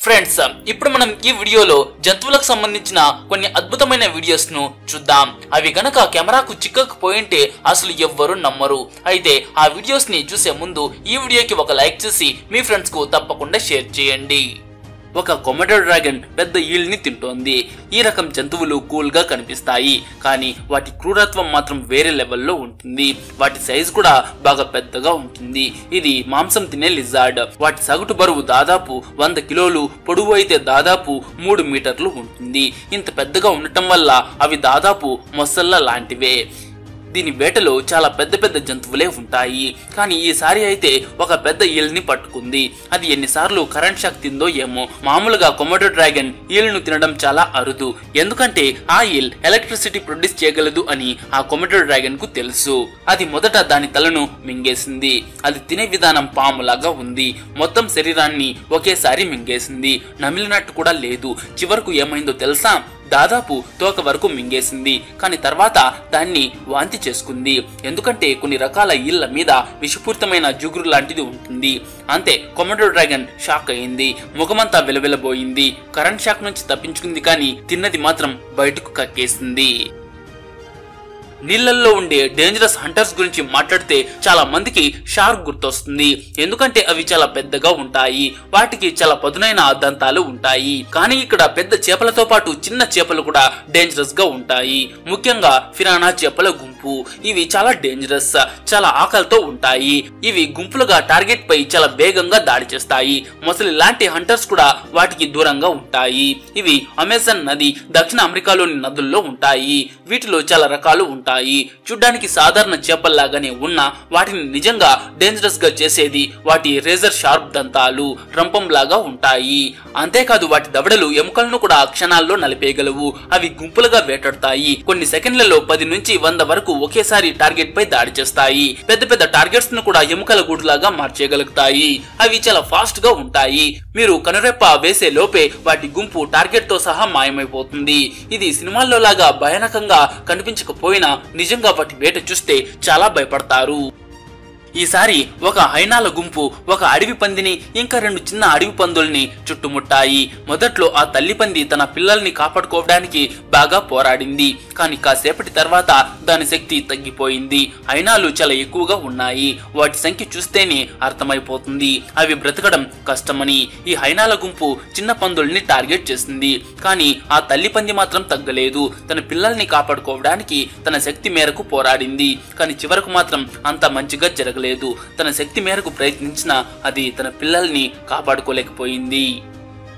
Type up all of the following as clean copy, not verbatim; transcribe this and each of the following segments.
Friends, ఇప్పుడు మనం ఈ వీడియోలో జంతువులకు సంబంధించిన కొన్ని అద్భుతమైన వీడియోస్ ను చూద్దాం. అవి గనక కెమెరాకు చిక్కకపోయింటే అసలు ఎవ్వరు నమ్మరు. అయితే ఆ వీడియోస్ ని చూసే ముందు ఈ వీడియోకి ఒక లైక్ చేసి మీ ఫ్రెండ్స్ కు తప్పకుండా షేర్ చేయండి. ఒక కొమోడో డ్రాగన్ పెద్ద ఈల్ ని తింటోంది. ఈ రకం జంతువులు కూల్ గా కనిపిస్తాయి, కానీ వాటి క్రూరత్వం మాత్రం వేరే లెవెల్లో ఉంటుంది. వాటి సైజు కూడా బాగా పెద్దగా ఉంటుంది. ఇది మాంసం తినే లిజార్డ్. వాటి సగటు బరువు దాదాపు 100 కిలోలు, పొడవు అయితే దాదాపు 3 మీటర్లు ఉంటుంది. ఇంత పెద్దగా ఉండటం వల్ల అవి దాదాపు మొసళ్ళ లాంటివే. దీని వేటలో చాలా పెద్ద పెద్ద జంతువులే ఉంటాయి, కానీ ఈసారి అయితే ఒక పెద్ద ఈల్ ని పట్టుకుంది. అది ఎన్నిసార్లు కరెంట్ షాక్ తిందో ఏమో. మామూలుగా కొమోడో డ్రాగన్ ఈల్ ను తినడం చాలా అరుదు, ఎందుకంటే ఆ ఈల్ ఎలక్ట్రిసిటీ ప్రొడ్యూస్ చేయగలదు అని ఆ కొమోడో డ్రాగన్ కు తెలుసు. అది మొదట దాని తలను మింగేసింది. అది తినే విధానం పాములాగా ఉంది. మొత్తం శరీరాన్ని ఒకేసారి మింగేసింది. నమిలినట్టు కూడా లేదు. చివరకు ఏమైందో తెలుసా? దాదాపు తోక వరకు మింగేసింది. కానీ తర్వాత దాన్ని వాంతి చేసుకుంది, ఎందుకంటే కొన్ని రకాల ఈళ్ళ మీద విషపూరితమైన జిగురు లాంటిది ఉంటుంది. అంతే, కొమోడో డ్రాగన్ షాక్ అయింది. ముఖమంతా వెలవెలబోయింది. కరెంట్ షాక్ నుంచి తప్పించుకుంది, కానీ తిన్నది మాత్రం బయటకు కక్కేసింది. నీళ్లలో ఉండే డేంజరస్ హంటర్స్ గురించి మాట్లాడితే చాలా మందికి షార్క్ గుర్తొస్తుంది, ఎందుకంటే అవి చాలా పెద్దగా ఉంటాయి. వాటికి చాలా పదునైన దంతాలు ఉంటాయి. కానీ ఇక్కడ పెద్ద చేపలతో పాటు చిన్న చేపలు కూడా డేంజరస్ గా ఉంటాయి. ముఖ్యంగా ఫిరానా చేపల గుంపు. ఇవి చాలా డేంజరస్, చాలా ఆకలితో ఉంటాయి. ఇవి గుంపులుగా టార్గెట్ పై చాలా వేగంగా దాడి చేస్తాయి. మొసలి లాంటి హంటర్స్ కూడా వాటికి దూరంగా ఉంటాయి. ఇవి అమెజాన్ నది, దక్షిణ అమెరికాలోని నదుల్లో ఉంటాయి. వీటిలో చాలా రకాలు ఉంటాయి. చూడ్డానికి సాధారణ చేపల్లాగానే ఉన్న వాటిని నిజంగా డేంజరస్ గా చేసేది వాటి రేజర్ షార్ప్ దంతాలు, రంపం లాగా ఉంటాయి. అంతేకాదు వాటి దవడలు ఎముకలను కూడా క్షణాల్లో నలిపేయగలవు. అవి గుంపులుగా వేటాడతాయి. కొన్ని సెకండ్లలో 10 నుంచి 100 వరకు ఒకేసారి టార్గెట్ పై దాడి చేస్తాయి. పెద్ద పెద్ద టార్గెట్స్ ను కూడా ఎముకల గూడులాగా మార్చేయగలుగుతాయి. అవి చాలా ఫాస్ట్ గా ఉంటాయి. మీరు కనురెప్ప వేసే లోపే వాటి గుంపు టార్గెట్ తో సహా మాయమైపోతుంది. ఇది సినిమాల్లో లాగా భయానకంగా కనిపించకపోయినా నిజంగా వాటి వేట చూస్తే చాలా భయపడతారు. ఈసారి ఒక హైనాల గుంపు ఒక అడవి పందిని ఇంకా 2 చిన్న అడవి పందుల్ని చుట్టుముట్టాయి. మొదట్లో ఆ తల్లి పంది తన పిల్లల్ని కాపాడుకోవడానికి బాగా పోరాడింది, కానీ కాసేపటి తర్వాత దాని శక్తి తగ్గిపోయింది. హైనాలు చాలా ఎక్కువగా ఉన్నాయి. వాటి సంఖ్య చూస్తేనే అర్థమైపోతుంది అవి బ్రతకడం కష్టమని. ఈ హైనాల గుంపు చిన్న పందుల్ని టార్గెట్ చేసింది, కానీ ఆ తల్లి పంది మాత్రం తగ్గలేదు. తన పిల్లల్ని కాపాడుకోవడానికి తన శక్తి మేరకు పోరాడింది, కానీ చివరకు మాత్రం అంత మంచిగా జరగలేదు. తన శక్తి మేరకు ప్రయత్నించినా అది తన పిల్లల్ని కాపాడుకోలేకపోయింది.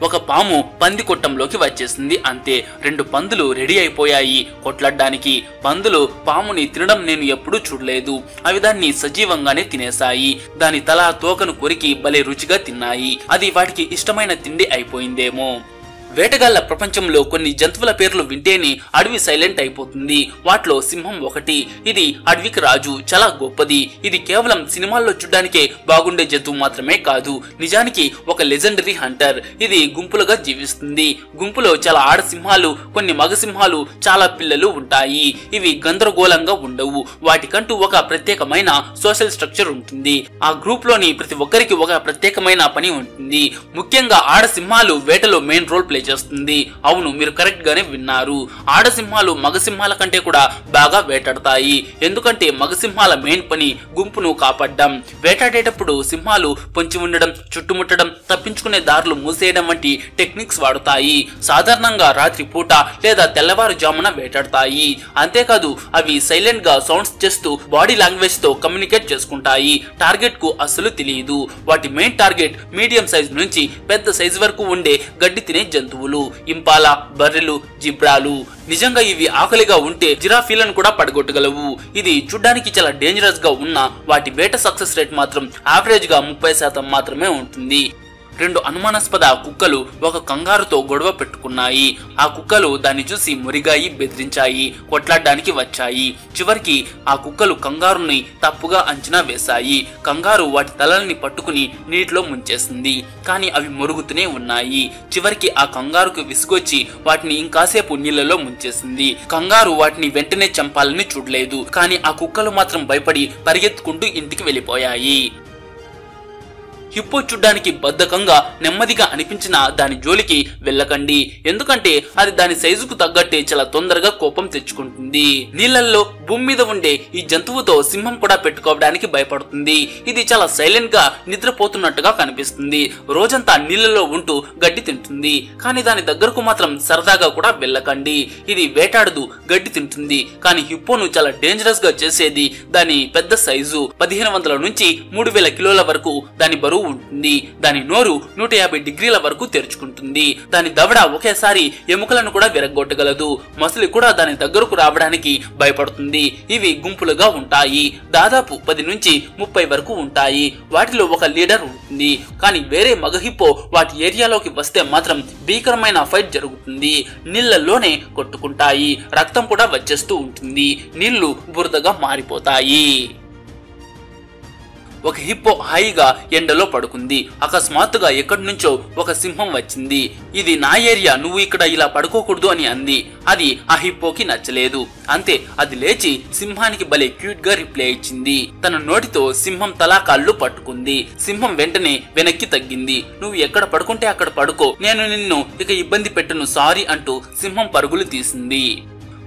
ఒక పాము పంది కొట్టంలోకి వచ్చేసింది. అంతే, 2 పందులు రెడీ అయిపోయాయి కొట్లాడడానికి. పందులు పాముని తినడం నేను ఎప్పుడూ చూడలేదు. అవి దాన్ని సజీవంగానే తినేశాయి. దాని తల, తోకను కొరికి భలే రుచిగా తిన్నాయి. అది వాటికి ఇష్టమైన తిండి అయిపోయిందేమో. వేటగాళ్ల ప్రపంచంలో కొన్ని జంతువుల పేర్లు వింటేనే అడవి సైలెంట్ అయిపోతుంది. వాటిలో సింహం ఒకటి. ఇది అడవికి రాజు, చాలా గొప్పది. ఇది కేవలం సినిమాల్లో చూడ్డానికే బాగుండే జంతువు మాత్రమే కాదు, నిజానికి ఒక లెజెండరీ హంటర్. ఇది గుంపులుగా జీవిస్తుంది. గుంపులో చాలా ఆడ సింహాలు, కొన్ని మగ సింహాలు, చాలా పిల్లలు ఉంటాయి. ఇవి గందరగోళంగా ఉండవు. వాటికంటూ ఒక ప్రత్యేకమైన సోషల్ స్ట్రక్చర్ ఉంటుంది. ఆ గ్రూప్ లోని ప్రతి ఒక్కరికి ఒక ప్రత్యేకమైన పని ఉంటుంది. ముఖ్యంగా ఆడ సింహాలు వేటలో మెయిన్ రోల్ ప్లే చేస్తుంది. అవును, మీరు కరెక్ట్ గానే విన్నారు. ఆడసింహాలు మగసింహాల కంటే కూడా బాగా వేటాడతాయి, ఎందుకంటే మగసింహాల మెయిన్ పని గుంపును కాపాడడం. వేటాడేటప్పుడు సింహాలు పొంచి ఉండడం, చుట్టుముట్టడం, తప్పించుకునే దారులు మూసేయడం వంటి టెక్నిక్స్ వాడుతాయి. సాధారణంగా రాత్రి పూట లేదా తెల్లవారుజామున వేటాడతాయి. అంతేకాదు అవి సైలెంట్ గా సౌండ్స్ చేస్తూ బాడీ లాంగ్వేజ్ తో కమ్యూనికేట్ చేసుకుంటాయి. టార్గెట్ కు అస్సలు తెలియదు. వాటి మెయిన్ టార్గెట్ మీడియం సైజ్ నుంచి పెద్ద సైజ్ వరకు ఉండే గడ్డి తినే జంతువులు, ఇంపాలా, బర్రెలు, జిబ్రాలు. నిజంగా ఇవి ఆకలిగా ఉంటే జిరాఫీలను కూడా పడగొట్టగలవు. ఇది చూడ్డానికి చాలా డేంజరస్ గా ఉన్న వాటి వేట సక్సెస్ రేట్ మాత్రం యావరేజ్ గా 30% మాత్రమే ఉంటుంది. 2 అనుమానాస్పద కుక్కలు ఒక కంగారుతో గొడవ పెట్టుకున్నాయి. ఆ కుక్కలు దాన్ని చూసి మురిగాయి, బెదిరించాయి, కొట్లాడడానికి వచ్చాయి. చివరికి ఆ కుక్కలు కంగారుని తప్పుగా అంచనా వేశాయి. కంగారు వాటి తలల్ని పట్టుకుని నీటిలో ముంచేసింది, కానీ అవి మురుగుతూనే ఉన్నాయి. చివరికి ఆ కంగారుకు విసుగొచ్చి వాటిని ఇంకాసేపు నీళ్లలో ముంచేసింది. కంగారు వాటిని వెంటనే చంపాలని చూడలేదు, కానీ ఆ కుక్కలు మాత్రం భయపడి పరిగెత్తుకుంటూ ఇంటికి వెళ్ళిపోయాయి. హిప్పో చూడ్డానికి బద్ధకంగా నెమ్మదిగా అనిపించిన దాని జోలికి వెళ్ళకండి, ఎందుకంటే అది దాని సైజుకు తగ్గట్టే చాలా తొందరగా కోపం తెచ్చుకుంటుంది. నీళ్లలో భూమి మీద ఉండే ఈ జంతువుతో సింహం కూడా పెట్టుకోవడానికి భయపడుతుంది. ఇది చాలా సైలెంట్ గా నిద్రపోతున్నట్టుగా కనిపిస్తుంది. రోజంతా నీళ్లలో ఉంటూ గడ్డి తింటుంది, కానీ దాని దగ్గరకు మాత్రం సరదాగా కూడా వెళ్ళకండి. ఇది వేటాడదు, గడ్డి తింటుంది. కానీ హిప్పోను చాలా డేంజరస్ గా చేసేది దాని పెద్ద సైజు. 1500 నుంచి 3000 కిలోల వరకు దాని బరువు ఉంటుంది. దాని నోరు 150 డిగ్రీల వరకు తెరుచుకుంటుంది. దాని దవడ ఒకేసారి ఎముకలను కూడా విరగొట్టగలదు. మసలి కూడా దాని దగ్గరకు రావడానికి భయపడుతుంది. ఇవి గుంపులుగా ఉంటాయి. దాదాపు 10 నుంచి 30 వరకు ఉంటాయి. వాటిలో ఒక లీడర్ ఉంటుంది. కానీ వేరే మగ హిప్పో వాటి ఏరియాలోకి వస్తే మాత్రం భీకరమైన ఫైట్ జరుగుతుంది. నీళ్లలోనే కొట్టుకుంటాయి. రక్తం కూడా వచ్చేస్తూ ఉంటుంది. నీళ్లు బురదగా మారిపోతాయి. ఒక హిప్పో హాయిగా ఎండలో పడుకుంది. అకస్మాత్తుగా ఎక్కడి నుంచో ఒక సింహం వచ్చింది. ఇది నా ఏరియా, నువ్వు ఇక్కడ ఇలా పడుకోకూడదు అని అంది. అది ఆ హిప్పోకి నచ్చలేదు. అంతే, అది లేచి సింహానికి భలే క్యూట్ గా రిప్లై ఇచ్చింది. తన నోటితో సింహం తలా కాళ్ళు పట్టుకుంది. సింహం వెంటనే వెనక్కి తగ్గింది. నువ్వు ఎక్కడ పడుకుంటే అక్కడ పడుకో, నేను నిన్ను ఇక ఇబ్బంది పెట్టను, సారీ అంటూ సింహం పరుగులు తీసింది.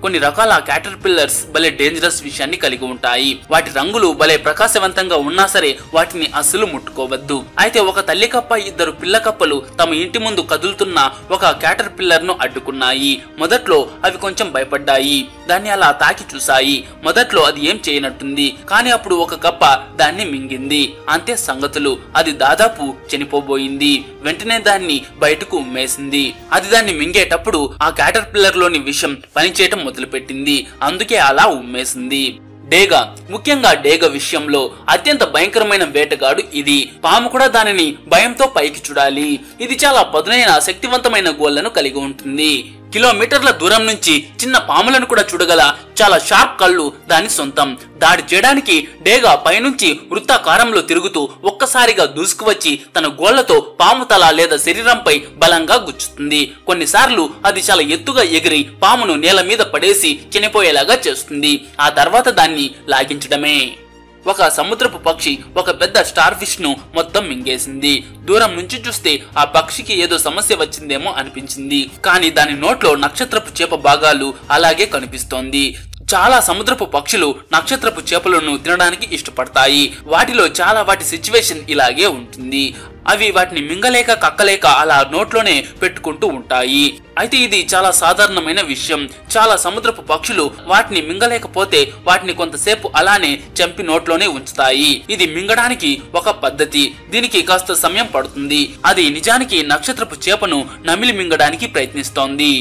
కొన్ని రకాల క్యాటర్ పిల్లర్స్ భలే డేంజరస్ విషయాన్ని కలిగి ఉంటాయి. వాటి రంగులు భలే ప్రకాశవంతంగా ఉన్నా సరే వాటిని అస్సలు ముట్టుకోవద్దు. అయితే ఒక తల్లి కప్ప, 2 పిల్ల కప్పలు తమ ఇంటి ముందు కదులుతున్న ఒక క్యాటర్ పిల్లర్ ను అడ్డుకున్నాయి. మొదట్లో అవి కొంచెం భయపడ్డాయి. దాన్ని అలా తాకి చూశాయి. మొదట్లో అది ఏం చేయనట్టుంది, కానీ అప్పుడు ఒక కప్ప దాన్ని మింగింది. అంతే సంగతులు. అది దాదాపు చనిపోబోయింది. వెంటనే దాన్ని బయటకు ఉమ్మేసింది. అది దాన్ని మింగేటప్పుడు ఆ క్యాటర్ పిల్లర్ లోని విషం పనిచేయటం మొదలుపెట్టింది. అందుకే అలా ఉమ్మేసింది. డేగ, ముఖ్యంగా డేగ విషయంలో అత్యంత భయంకరమైన వేటగాడు ఇది. పాము కూడా దానిని భయంతో పైకి చూడాలి. ఇది చాలా పదునైన శక్తివంతమైన గోళ్లను కలిగి ఉంటుంది. కిలోమీటర్ల దూరం నుంచి చిన్న పాములను కూడా చూడగల చాలా షార్ప్ కళ్ళు దాని సొంతం. దాడి చేయడానికి డేగ పైనుంచి వృత్తాకారంలో తిరుగుతూ ఒక్కసారిగా దూసుకువచ్చి తన గోళ్లతో పాము తల లేదా శరీరంపై బలంగా గుచ్చుతుంది. కొన్నిసార్లు అది చాలా ఎత్తుగా ఎగిరి పామును నేల మీద పడేసి చనిపోయేలాగా చేస్తుంది. ఆ తర్వాత దాన్ని లాగించడమే. ఒక సముద్రపు పక్షి ఒక పెద్ద స్టార్ ఫిష్ ను మొత్తం మింగేసింది. దూరం నుంచి చూస్తే ఆ పక్షికి ఏదో సమస్య వచ్చిందేమో అనిపించింది. కానీ దాని నోట్లో నక్షత్రపు చేప భాగాలు అలాగే కనిపిస్తోంది. చాలా సముద్రపు పక్షులు నక్షత్రపు చేపలను తినడానికి ఇష్టపడతాయి. వాటిలో చాలా వాటి సిచ్యువేషన్ ఇలాగే ఉంటుంది. అవి వాటిని మింగలేక కక్కలేక అలా నోట్లోనే పెట్టుకుంటూ ఉంటాయి. అయితే ఇది చాలా సాధారణమైన విషయం. చాలా సముద్రపు పక్షులు వాటిని మింగలేకపోతే వాటిని కొంతసేపు అలానే చంపి నోట్లోనే ఉంచుతాయి. ఇది మింగడానికి ఒక పద్ధతి. దీనికి కాస్త సమయం పడుతుంది. అది నిజానికి నక్షత్రపు చేపను నమిలి మింగడానికి ప్రయత్నిస్తోంది.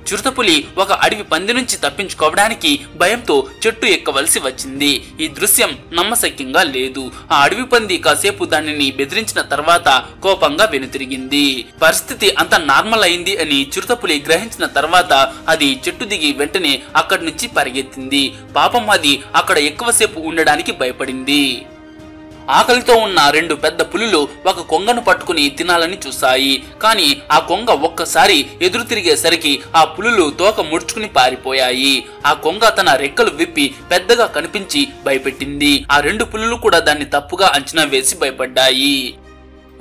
చిరుతపులి ఒక అడవి పంది నుంచి తప్పించుకోవడానికి భయంతో చెట్టు ఎక్కవలసి వచ్చింది. ఈ దృశ్యం నమ్మశక్యంగా లేదు. ఆ అడవి పంది కాసేపు దానిని బెదిరించిన తర్వాత కోపంగా వెనుతిరిగింది. పరిస్థితి అంత నార్మల్ అయింది అని చిరుతపులి గ్రహించిన తర్వాత అది చెట్టు దిగి వెంటనే అక్కడి నుంచి పరిగెత్తింది. పాపం అది అక్కడ ఎక్కువసేపు ఉండడానికి భయపడింది. ఆకలితో ఉన్న 2 పెద్ద పులులు ఒక కొంగను పట్టుకుని తినాలని చూశాయి. కానీ ఆ కొంగ ఒక్కసారి ఎదురు తిరిగేసరికి ఆ పులులు తోక ముడుచుకుని పారిపోయాయి. ఆ కొంగ తన రెక్కలు విప్పి పెద్దగా కనిపించి భయపెట్టింది. ఆ 2 పులులు కూడా దాన్ని తప్పుగా అంచనా వేసి భయపడ్డాయి.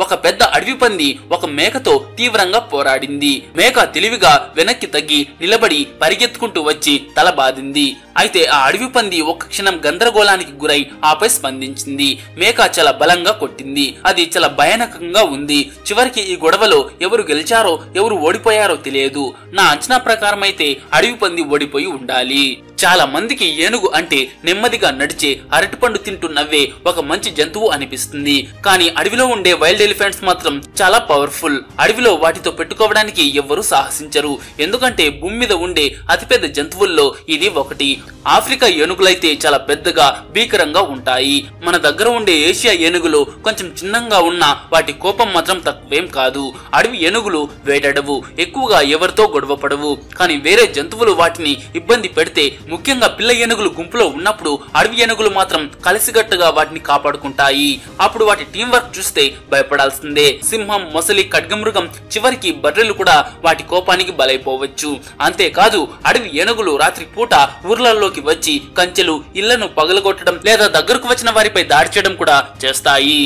ఒక పెద్ద అడవి పంది ఒక మేకతో తీవ్రంగా పోరాడింది. మేక తెలివిగా వెనక్కి తగ్గి నిలబడి పరిగెత్తుకుంటూ వచ్చి తల బాదింది. అయితే ఆ అడవి పంది ఒక్క క్షణం గందరగోళానికి గురై ఆపై స్పందించింది. మేక చాలా బలంగా కొట్టింది. అది చాలా భయానకంగా ఉంది. చివరికి ఈ గొడవలో ఎవరు గెలిచారో ఎవరు ఓడిపోయారో తెలియదు. నా అంచనా ప్రకారం అయితే అడవి పంది ఓడిపోయి ఉండాలి. చాలా మందికి ఏనుగు అంటే నెమ్మదిగా నడిచే అరటిపండు తింటూ నవ్వే ఒక మంచి జంతువు అనిపిస్తుంది. కానీ అడవిలో ఉండే వైల్డ్ ఎలిఫెంట్స్ మాత్రం చాలా పవర్ఫుల్. అడవిలో వాటితో పెట్టుకోవడానికి ఎవ్వరూ సాహసించరు. ఎందుకంటే భూమి మీద ఉండే అతిపెద్ద జంతువుల్లో ఇది ఒకటి. ఆఫ్రికా ఏనుగులైతే చాలా పెద్దగా భీకరంగా ఉంటాయి. మన దగ్గర ఉండే ఏషియా ఏనుగులు కొంచెం చిన్నంగా ఉన్న వాటి కోపం మాత్రం తక్కువేం కాదు. అడవి ఏనుగులు వేటాడవు, ఎక్కువగా ఎవరితో గొడవ పడవు. కానీ వేరే జంతువులు వాటిని ఇబ్బంది పెడితే, ముఖ్యంగా పిల్ల ఏనుగులు గుంపులో ఉన్నప్పుడు అడవి ఏనుగులు మాత్రం కలిసిగట్టుగా వాటిని కాపాడుకుంటాయి. అప్పుడు వాటి టీం వర్క్ చూస్తే భయపడాల్సిందే. సింహం, మొసలి, ఖడ్గమృగం, చివరికి బర్రెలు కూడా వాటి కోపానికి బలైపోవచ్చు. అంతేకాదు అడవి ఏనుగులు రాత్రి పూట ఊర్లలోకి వచ్చి కంచెలు, ఇళ్లను పగలగొట్టడం లేదా దగ్గరకు వచ్చిన వారిపై దాడి చేయడం కూడా చేస్తాయి.